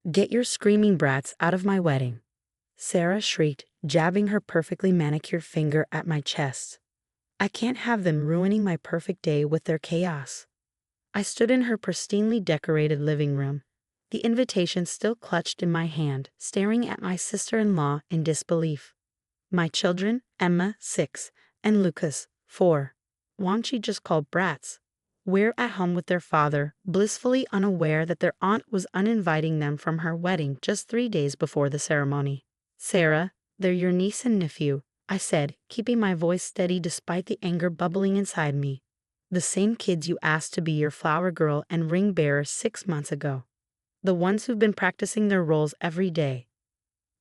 "Get your screaming brats out of my wedding," Sarah shrieked, jabbing her perfectly manicured finger at my chest. "I can't have them ruining my perfect day with their chaos." I stood in her pristinely decorated living room, the invitation still clutched in my hand, staring at my sister-in-law in disbelief. My children, Emma, 6, and Lucas, 4. Won't she just call brats? Were at home with their father, blissfully unaware that their aunt was uninviting them from her wedding just 3 days before the ceremony. "Sarah, they're your niece and nephew," I said, keeping my voice steady despite the anger bubbling inside me. "The same kids you asked to be your flower girl and ring bearer 6 months ago. The ones who've been practicing their roles every day."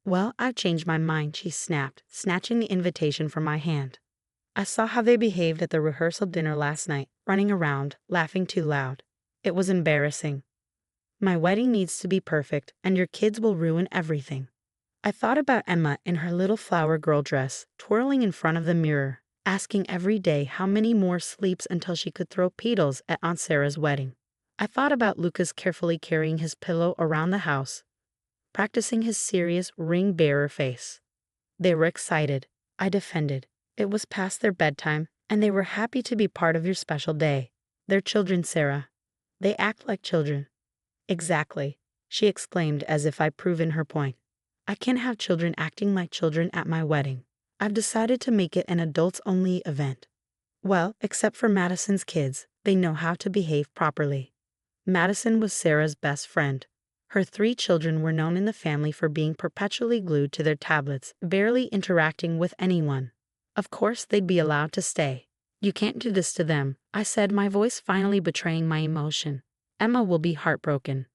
"Well, I've changed my mind," she snapped, snatching the invitation from my hand. "I saw how they behaved at the rehearsal dinner last night, running around, laughing too loud. It was embarrassing. My wedding needs to be perfect, and your kids will ruin everything." I thought about Emma in her little flower girl dress, twirling in front of the mirror, asking every day how many more sleeps until she could throw petals at Aunt Sarah's wedding. I thought about Lucas carefully carrying his pillow around the house, practicing his serious ring-bearer face. They were excited. I defended. It was past their bedtime, and they were happy to be part of your special day. "They're children, Sarah. They act like children." "Exactly," she exclaimed as if I'd proven her point. "I can't have children acting like children at my wedding. I've decided to make it an adults-only event." "Well, except for Madison's kids, they know how to behave properly." Madison was Sarah's best friend. Her 3 children were known in the family for being perpetually glued to their tablets, barely interacting with anyone. Of course they'd be allowed to stay. "You can't do this to them," I said, my voice finally betraying my emotion. "Emma will be heartbroken."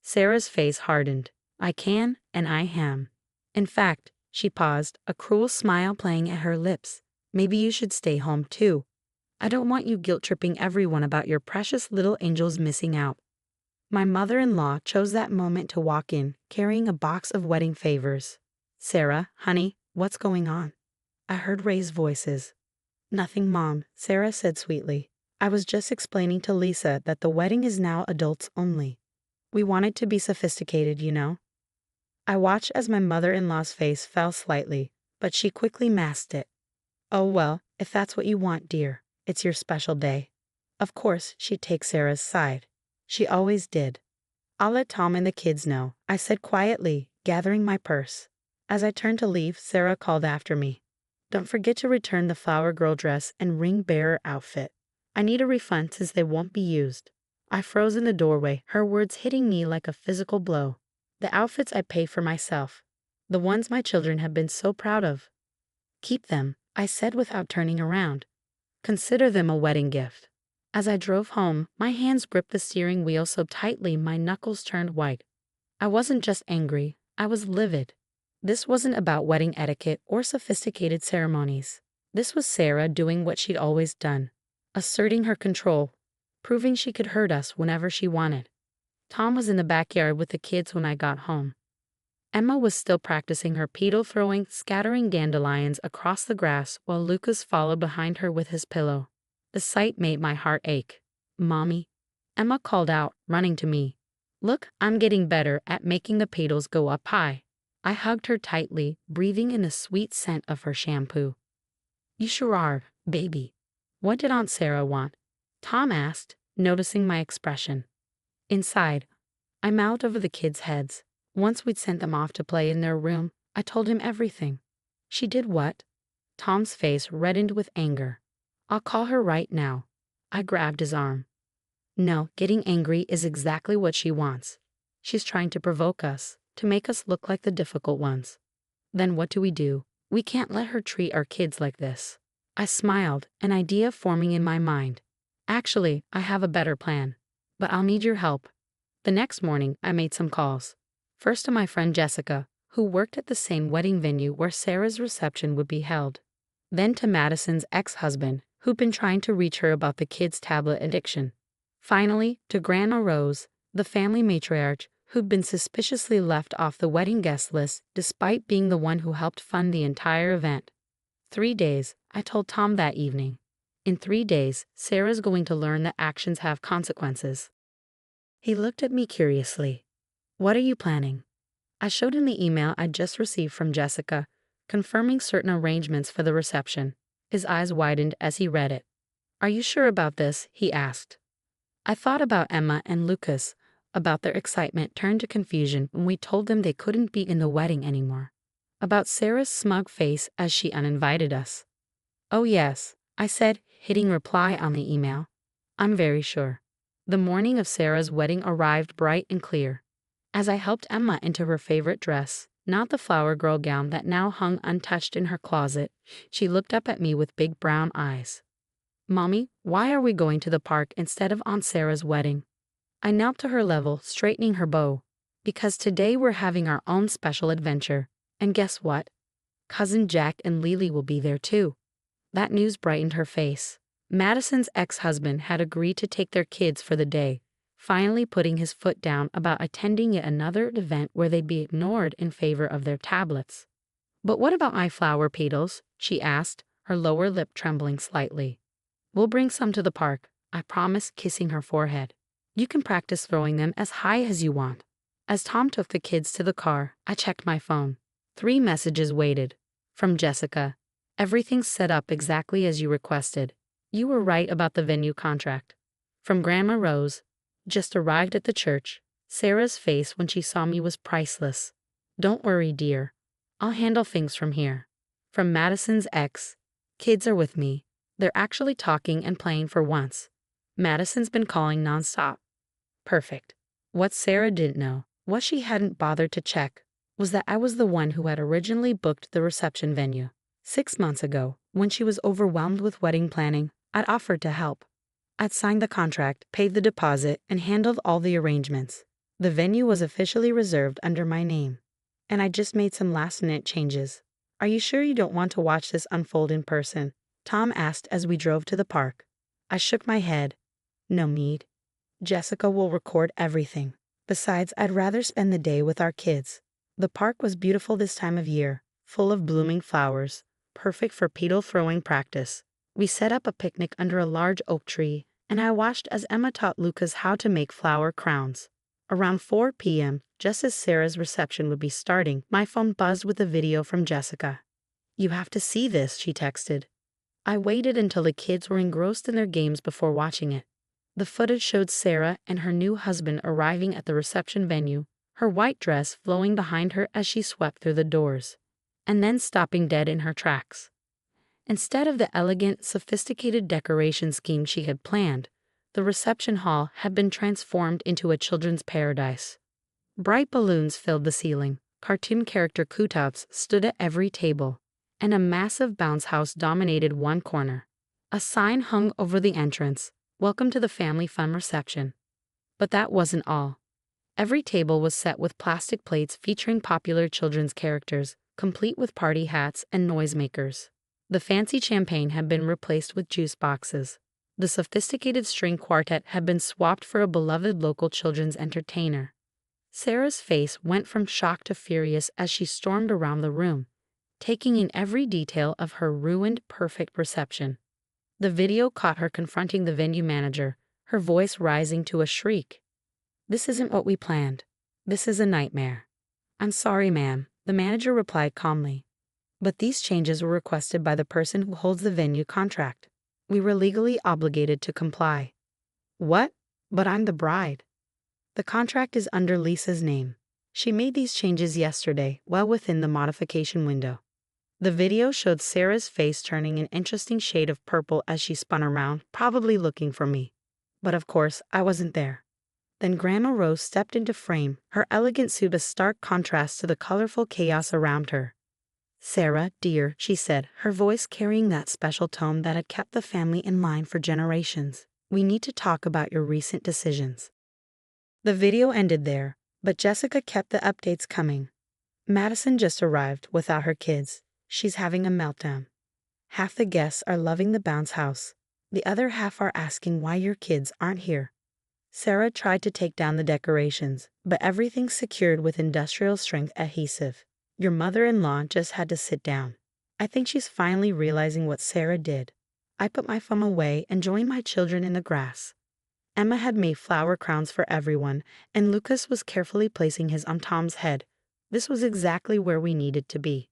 Sarah's face hardened. "I can, and I am. In fact," she paused, a cruel smile playing at her lips, "maybe you should stay home too. I don't want you guilt-tripping everyone about your precious little angels missing out." My mother-in-law chose that moment to walk in, carrying a box of wedding favors. "Sarah, honey, what's going on?" I heard raised voices. "Nothing, Mom," Sarah said sweetly. "I was just explaining to Lisa that the wedding is now adults only. We want it to be sophisticated, you know." I watched as my mother-in-law's face fell slightly, but she quickly masked it. "Oh well, if that's what you want, dear. It's your special day." Of course, she'd take Sarah's side. She always did. "I'll let Tom and the kids know," I said quietly, gathering my purse. As I turned to leave, Sarah called after me. "Don't forget to return the flower girl dress and ring bearer outfit. I need a refund since they won't be used." I froze in the doorway, her words hitting me like a physical blow. The outfits I pay for myself. The ones my children have been so proud of. "Keep them," I said without turning around. "Consider them a wedding gift." As I drove home, my hands gripped the steering wheel so tightly my knuckles turned white. I wasn't just angry, I was livid. This wasn't about wedding etiquette or sophisticated ceremonies. This was Sarah doing what she'd always done, asserting her control, proving she could hurt us whenever she wanted. Tom was in the backyard with the kids when I got home. Emma was still practicing her petal throwing, scattering dandelions across the grass while Lucas followed behind her with his pillow. The sight made my heart ache. "Mommy," Emma called out, running to me. "Look, I'm getting better at making the petals go up high." I hugged her tightly, breathing in the sweet scent of her shampoo. "You sure are, baby." "What did Aunt Sarah want?" Tom asked, noticing my expression. Inside, I mouthed over the kids' heads. Once we'd sent them off to play in their room, I told him everything. "She did what?" Tom's face reddened with anger. "I'll call her right now." I grabbed his arm. "No, getting angry is exactly what she wants. She's trying to provoke us, to make us look like the difficult ones." "Then what do? We can't let her treat our kids like this." I smiled, an idea forming in my mind. "Actually, I have a better plan. But I'll need your help." The next morning, I made some calls. First to my friend Jessica, who worked at the same wedding venue where Sarah's reception would be held. Then to Madison's ex-husband, who'd been trying to reach her about the kids' tablet addiction. Finally, to Grandma Rose, the family matriarch, who'd been suspiciously left off the wedding guest list despite being the one who helped fund the entire event. 3 days, I told Tom that evening. In 3 days, Sarah's going to learn that actions have consequences. He looked at me curiously. What are you planning? I showed him the email I'd just received from Jessica, confirming certain arrangements for the reception. His eyes widened as he read it. Are you sure about this? He asked. I thought about Emma and Lucas, about their excitement turned to confusion when we told them they couldn't be in the wedding anymore, about Sarah's smug face as she uninvited us. Oh yes, I said, hitting reply on the email. I'm very sure. The morning of Sarah's wedding arrived bright and clear. As I helped Emma into her favorite dress, not the flower girl gown that now hung untouched in her closet, she looked up at me with big brown eyes. Mommy, why are we going to the park instead of Aunt Sarah's wedding? I knelt to her level, straightening her bow. Because today we're having our own special adventure. And guess what? Cousin Jack and Lily will be there too. That news brightened her face. Madison's ex-husband had agreed to take their kids for the day, finally putting his foot down about attending yet another event where they'd be ignored in favor of their tablets. But what about my flower petals? She asked, her lower lip trembling slightly. We'll bring some to the park, I promised, kissing her forehead. You can practice throwing them as high as you want. As Tom took the kids to the car, I checked my phone. 3 messages waited. From Jessica. Everything's set up exactly as you requested. You were right about the venue contract. From Grandma Rose. Just arrived at the church. Sarah's face when she saw me was priceless. Don't worry, dear. I'll handle things from here. From Madison's ex. Kids are with me. They're actually talking and playing for once. Madison's been calling nonstop. Perfect. What Sarah didn't know, what she hadn't bothered to check, was that I was the one who had originally booked the reception venue. 6 months ago, when she was overwhelmed with wedding planning, I'd offered to help. I'd signed the contract, paid the deposit, and handled all the arrangements. The venue was officially reserved under my name. And I just made some last-minute changes. Are you sure you don't want to watch this unfold in person? Tom asked as we drove to the park. I shook my head. No need. Jessica will record everything. Besides, I'd rather spend the day with our kids. The park was beautiful this time of year, full of blooming flowers, perfect for petal throwing practice. We set up a picnic under a large oak tree, and I watched as Emma taught Lucas how to make flower crowns. Around 4 p.m., just as Sarah's reception would be starting, my phone buzzed with a video from Jessica. You have to see this, she texted. I waited until the kids were engrossed in their games before watching it. The footage showed Sarah and her new husband arriving at the reception venue, her white dress flowing behind her as she swept through the doors, and then stopping dead in her tracks. Instead of the elegant, sophisticated decoration scheme she had planned, the reception hall had been transformed into a children's paradise. Bright balloons filled the ceiling, cartoon character cutouts stood at every table, and a massive bounce house dominated one corner. A sign hung over the entrance, "Welcome to the Family Fun Reception." But that wasn't all. Every table was set with plastic plates featuring popular children's characters, complete with party hats and noisemakers. The fancy champagne had been replaced with juice boxes. The sophisticated string quartet had been swapped for a beloved local children's entertainer. Sarah's face went from shock to furious as she stormed around the room, taking in every detail of her ruined, perfect reception. The video caught her confronting the venue manager, her voice rising to a shriek. "This isn't what we planned. This is a nightmare." "I'm sorry, ma'am," the manager replied calmly. "But these changes were requested by the person who holds the venue contract. We were legally obligated to comply." "What? But I'm the bride." "The contract is under Lisa's name. She made these changes yesterday, well within the modification window." The video showed Sarah's face turning an interesting shade of purple as she spun around, probably looking for me. But of course, I wasn't there. Then Grandma Rose stepped into frame, her elegant suit a stark contrast to the colorful chaos around her. "Sarah, dear," she said, her voice carrying that special tone that had kept the family in line for generations. "We need to talk about your recent decisions." The video ended there, but Jessica kept the updates coming. "Madison just arrived without her kids. She's having a meltdown. Half the guests are loving the bounce house. The other half are asking why your kids aren't here." Sarah tried to take down the decorations, but everything's secured with industrial strength adhesive. Your mother-in-law just had to sit down. I think she's finally realizing what Sarah did. I put my phone away and joined my children in the grass. Emma had made flower crowns for everyone, and Lucas was carefully placing his on Tom's head. This was exactly where we needed to be.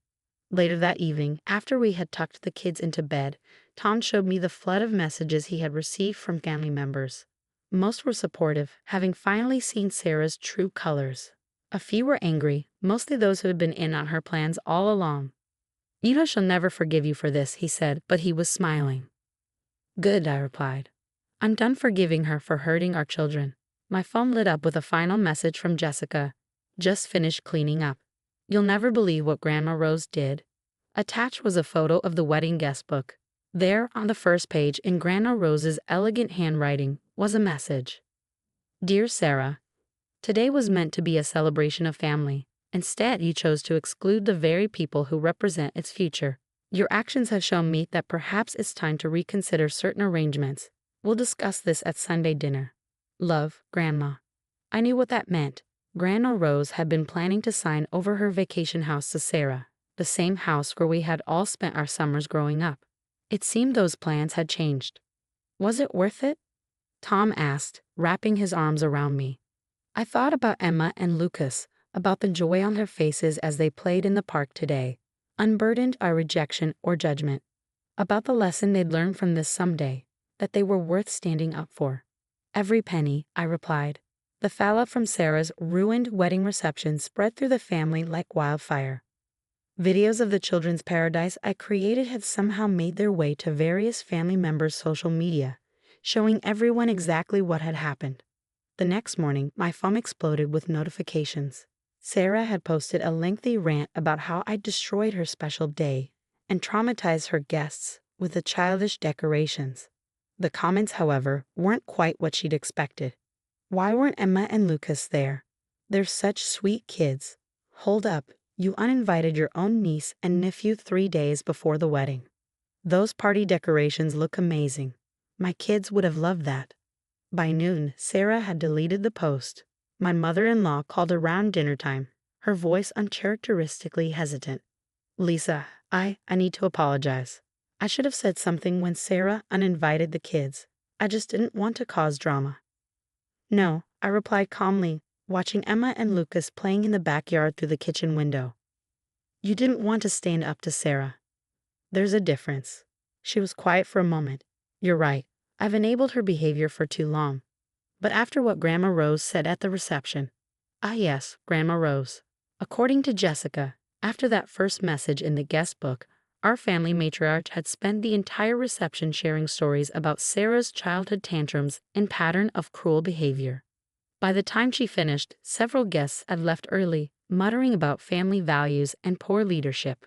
Later that evening, after we had tucked the kids into bed, Tom showed me the flood of messages he had received from family members. Most were supportive, having finally seen Sarah's true colors. A few were angry, mostly those who had been in on her plans all along. "Ida shall never forgive you for this," he said, but he was smiling. "Good," I replied. "I'm done forgiving her for hurting our children." My phone lit up with a final message from Jessica. "Just finished cleaning up. You'll never believe what Grandma Rose did." Attached was a photo of the wedding guest book. There, on the first page, in Grandma Rose's elegant handwriting, was a message. "Dear Sarah, today was meant to be a celebration of family. Instead, you chose to exclude the very people who represent its future. Your actions have shown me that perhaps it's time to reconsider certain arrangements. We'll discuss this at Sunday dinner. Love, Grandma." I knew what that meant. Grandma Rose had been planning to sign over her vacation house to Sarah, the same house where we had all spent our summers growing up. It seemed those plans had changed. Was it worth it? Tom asked, wrapping his arms around me. I thought about Emma and Lucas, about the joy on their faces as they played in the park today, unburdened by rejection or judgment, about the lesson they'd learn from this someday, that they were worth standing up for. "Every penny," I replied. The fallout from Sarah's ruined wedding reception spread through the family like wildfire. Videos of the children's paradise I created had somehow made their way to various family members' social media, showing everyone exactly what had happened. The next morning, my phone exploded with notifications. Sarah had posted a lengthy rant about how I destroyed her special day and traumatized her guests with the childish decorations. The comments, however, weren't quite what she'd expected. "Why weren't Emma and Lucas there? They're such sweet kids. Hold up, you uninvited your own niece and nephew 3 days before the wedding. Those party decorations look amazing. My kids would have loved that." By noon, Sarah had deleted the post. My mother-in-law called around dinner time, her voice uncharacteristically hesitant. "Lisa, I need to apologize. I should have said something when Sarah uninvited the kids. I just didn't want to cause drama." "No," I replied calmly, watching Emma and Lucas playing in the backyard through the kitchen window. "You didn't want to stand up to Sarah. There's a difference." She was quiet for a moment. "You're right. I've enabled her behavior for too long. But after what Grandma Rose said at the reception." Ah yes, Grandma Rose. According to Jessica, after that first message in the guest book, our family matriarch had spent the entire reception sharing stories about Sarah's childhood tantrums and pattern of cruel behavior. By the time she finished, several guests had left early, muttering about family values and poor leadership.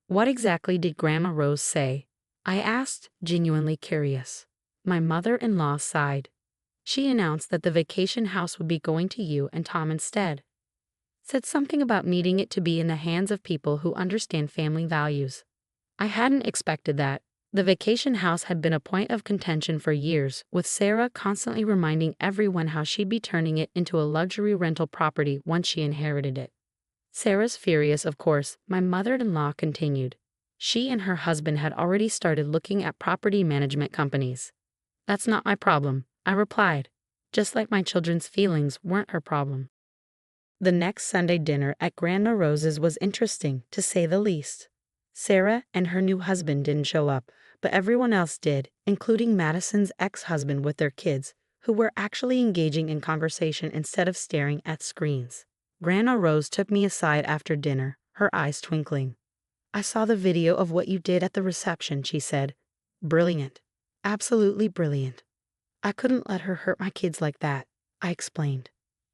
"What exactly did Grandma Rose say?" I asked, genuinely curious. My mother-in-law sighed. "She announced that the vacation house would be going to you and Tom instead. Said something about needing it to be in the hands of people who understand family values." I hadn't expected that. The vacation house had been a point of contention for years, with Sarah constantly reminding everyone how she'd be turning it into a luxury rental property once she inherited it. "Sarah's furious, of course," my mother-in-law continued. "She and her husband had already started looking at property management companies." "That's not my problem," I replied, just like my children's feelings weren't her problem. The next Sunday dinner at Grandma Rose's was interesting, to say the least. Sarah and her new husband didn't show up, but everyone else did, including Madison's ex-husband with their kids, who were actually engaging in conversation instead of staring at screens. Grandma Rose took me aside after dinner, her eyes twinkling. "I saw the video of what you did at the reception," she said. "Brilliant. Absolutely brilliant." "I couldn't let her hurt my kids like that," I explained.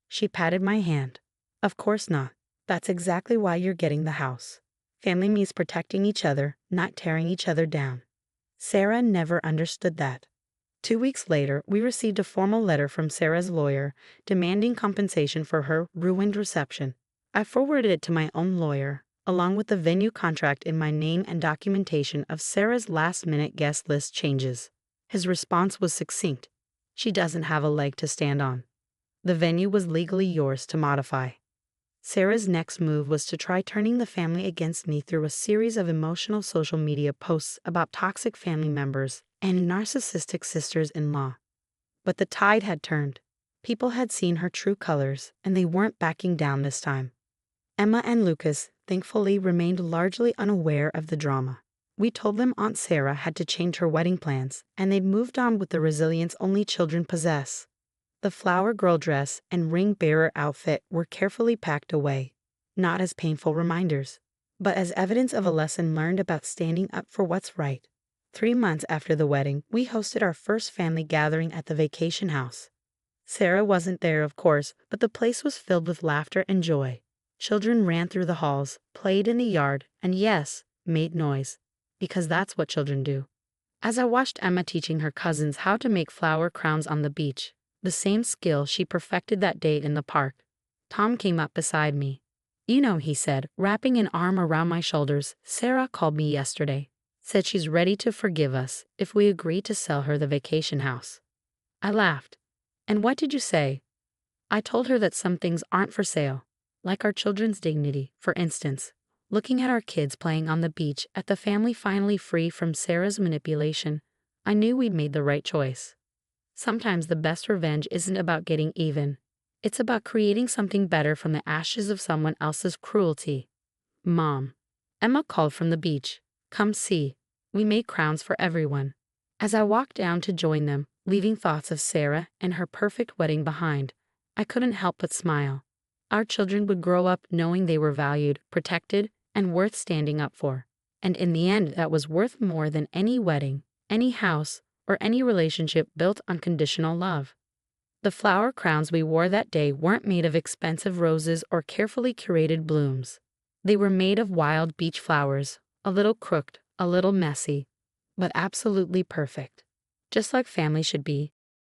She patted my hand. "Of course not. That's exactly why you're getting the house. Family means protecting each other, not tearing each other down." Sarah never understood that. 2 weeks later, we received a formal letter from Sarah's lawyer demanding compensation for her ruined reception. I forwarded it to my own lawyer, along with the venue contract in my name and documentation of Sarah's last-minute guest list changes. His response was succinct. "She doesn't have a leg to stand on. The venue was legally yours to modify." Sarah's next move was to try turning the family against me through a series of emotional social media posts about toxic family members and narcissistic sisters-in-law. But the tide had turned. People had seen her true colors, and they weren't backing down this time. Emma and Lucas, thankfully, remained largely unaware of the drama. We told them Aunt Sarah had to change her wedding plans, and they'd moved on with the resilience only children possess. The flower girl dress and ring bearer outfit were carefully packed away, not as painful reminders, but as evidence of a lesson learned about standing up for what's right. 3 months after the wedding, we hosted our first family gathering at the vacation house. Sarah wasn't there, of course, but the place was filled with laughter and joy. Children ran through the halls, played in the yard, and yes, made noise. Because that's what children do. As I watched Emma teaching her cousins how to make flower crowns on the beach, the same skill she perfected that day in the park, Tom came up beside me. "You know," he said, wrapping an arm around my shoulders, "Sarah called me yesterday. Said she's ready to forgive us if we agree to sell her the vacation house." I laughed. "And what did you say?" "I told her that some things aren't for sale, like our children's dignity, for instance." Looking at our kids playing on the beach, at the family finally free from Sarah's manipulation, I knew we'd made the right choice. Sometimes the best revenge isn't about getting even. It's about creating something better from the ashes of someone else's cruelty. "Mom," Emma called from the beach, "come see. We made crowns for everyone." As I walked down to join them, leaving thoughts of Sarah and her perfect wedding behind, I couldn't help but smile. Our children would grow up knowing they were valued, protected, and worth standing up for. And in the end, that was worth more than any wedding, any house, or any relationship built on conditional love. The flower crowns we wore that day weren't made of expensive roses or carefully curated blooms. They were made of wild beach flowers, a little crooked, a little messy, but absolutely perfect. Just like family should be,